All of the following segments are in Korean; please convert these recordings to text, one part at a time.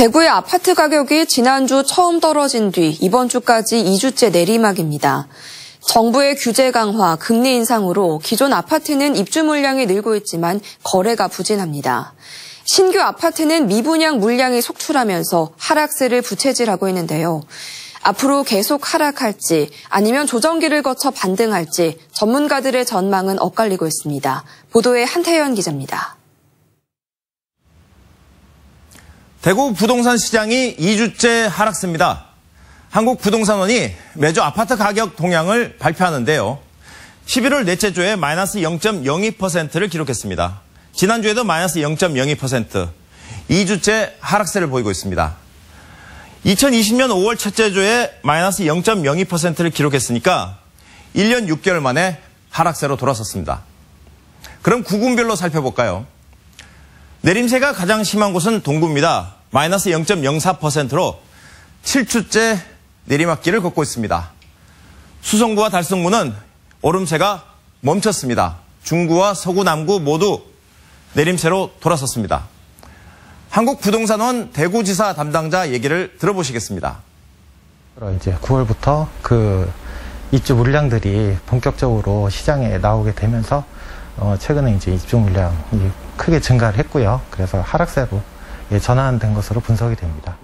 대구의 아파트 가격이 지난주 처음 떨어진 뒤 이번 주까지 2주째 내리막입니다. 정부의 규제 강화, 금리 인상으로 기존 아파트는 입주 물량이 늘고 있지만 거래가 부진합니다. 신규 아파트는 미분양 물량이 속출하면서 하락세를 부채질하고 있는데요. 앞으로 계속 하락할지 아니면 조정기를 거쳐 반등할지 전문가들의 전망은 엇갈리고 있습니다. 보도에 한태현 기자입니다. 대구 부동산 시장이 2주째 하락세입니다. 한국부동산원이 매주 아파트 가격 동향을 발표하는데요. 11월 넷째 주에 마이너스 0.02%를 기록했습니다. 지난주에도 마이너스 0.02%, 2주째 하락세를 보이고 있습니다. 2020년 5월 첫째 주에 마이너스 0.02%를 기록했으니까 1년 6개월 만에 하락세로 돌아섰습니다. 그럼 구군별로 살펴볼까요? 내림세가 가장 심한 곳은 동구입니다. 마이너스 0.04%로 7주째 내리막길을 걷고 있습니다. 수성구와 달성구는 오름세가 멈췄습니다. 중구와 서구, 남구 모두 내림세로 돌아섰습니다. 한국부동산원 대구지사 담당자 얘기를 들어보시겠습니다. 이제 9월부터 그 입주 물량들이 본격적으로 시장에 나오게 되면서 최근에 이제 입주 물량이 크게 증가를 했고요. 그래서 하락세로 전환된 것으로 분석이 됩니다.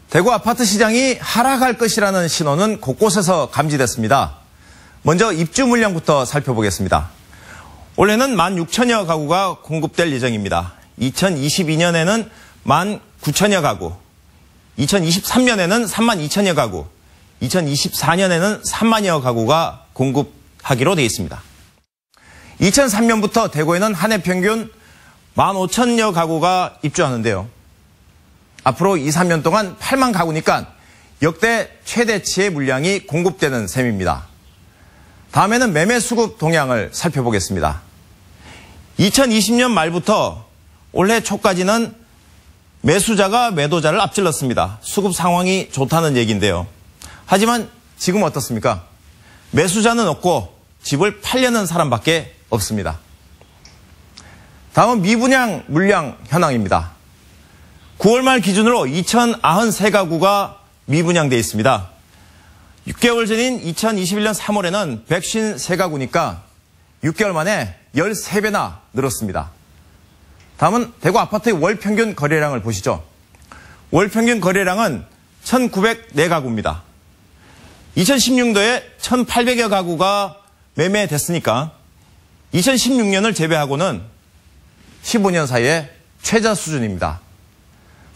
대구 아파트 시장이 하락할 것이라는 신호는 곳곳에서 감지됐습니다. 먼저 입주 물량부터 살펴보겠습니다. 올해는 16,000여 가구가 공급될 예정입니다. 2022년에는 19,000여 가구, 2023년에는 32,000여 가구, 2024년에는 3만여 가구가 공급하기로 되어 있습니다. 2003년부터 대구에는 한 해 평균 15,000여 가구가 입주하는데요. 앞으로 2, 3년 동안 8만 가구니까 역대 최대치의 물량이 공급되는 셈입니다. 다음에는 매매 수급 동향을 살펴보겠습니다. 2020년 말부터 올해 초까지는 매수자가 매도자를 앞질렀습니다. 수급 상황이 좋다는 얘기인데요. 하지만 지금 어떻습니까? 매수자는 없고 집을 팔려는 사람밖에 없습니다. 다음은 미분양 물량 현황입니다. 9월 말 기준으로 2,093가구가 미분양되어 있습니다. 6개월 전인 2021년 3월에는 153가구니까 6개월 만에 13배나 늘었습니다. 다음은 대구 아파트의 월 평균 거래량을 보시죠. 월 평균 거래량은 1,904가구입니다. 2016년도에 1,800여 가구가 매매됐으니까 2016년을 제외하고는 15년 사이에 최저 수준입니다.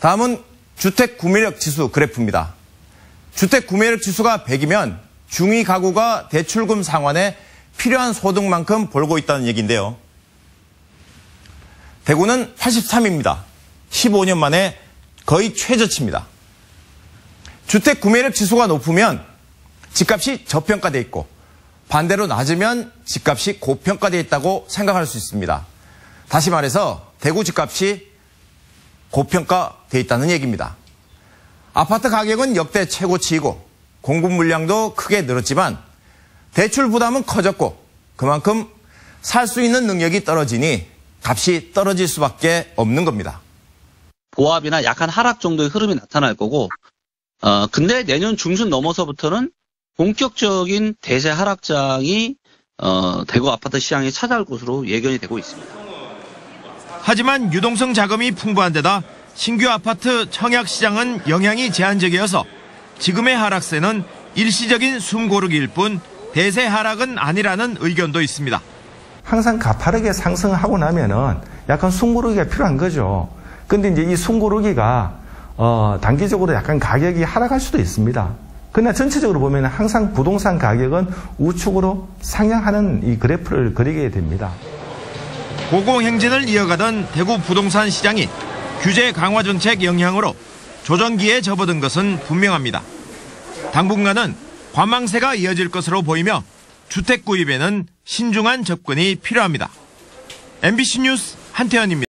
다음은 주택 구매력 지수 그래프입니다. 주택 구매력 지수가 100이면 중위 가구가 대출금 상환에 필요한 소득만큼 벌고 있다는 얘기인데요. 대구는 83입니다. 15년 만에 거의 최저치입니다. 주택 구매력 지수가 높으면 집값이 저평가되어 있고 반대로 낮으면 집값이 고평가되어 있다고 생각할 수 있습니다. 다시 말해서 대구 집값이 고평가되어 있다는 얘기입니다. 아파트 가격은 역대 최고치이고 공급 물량도 크게 늘었지만 대출 부담은 커졌고 그만큼 살 수 있는 능력이 떨어지니 값이 떨어질 수밖에 없는 겁니다. 보합이나 약한 하락 정도의 흐름이 나타날 거고 근데 내년 중순 넘어서부터는 본격적인 대세 하락장이 대구 아파트 시장에 찾아올 것으로 예견이 되고 있습니다. 하지만 유동성 자금이 풍부한 데다 신규 아파트 청약 시장은 영향이 제한적이어서 지금의 하락세는 일시적인 숨고르기일 뿐 대세 하락은 아니라는 의견도 있습니다. 항상 가파르게 상승하고 나면은 약간 숨고르기가 필요한 거죠. 근데 이제 이 숨고르기가 단기적으로 약간 가격이 하락할 수도 있습니다. 그러나 전체적으로 보면 항상 부동산 가격은 우측으로 상향하는 이 그래프를 그리게 됩니다. 고공행진을 이어가던 대구 부동산 시장이 규제 강화 정책 영향으로 조정기에 접어든 것은 분명합니다. 당분간은 관망세가 이어질 것으로 보이며 주택 구입에는 신중한 접근이 필요합니다. MBC 뉴스 한태현입니다.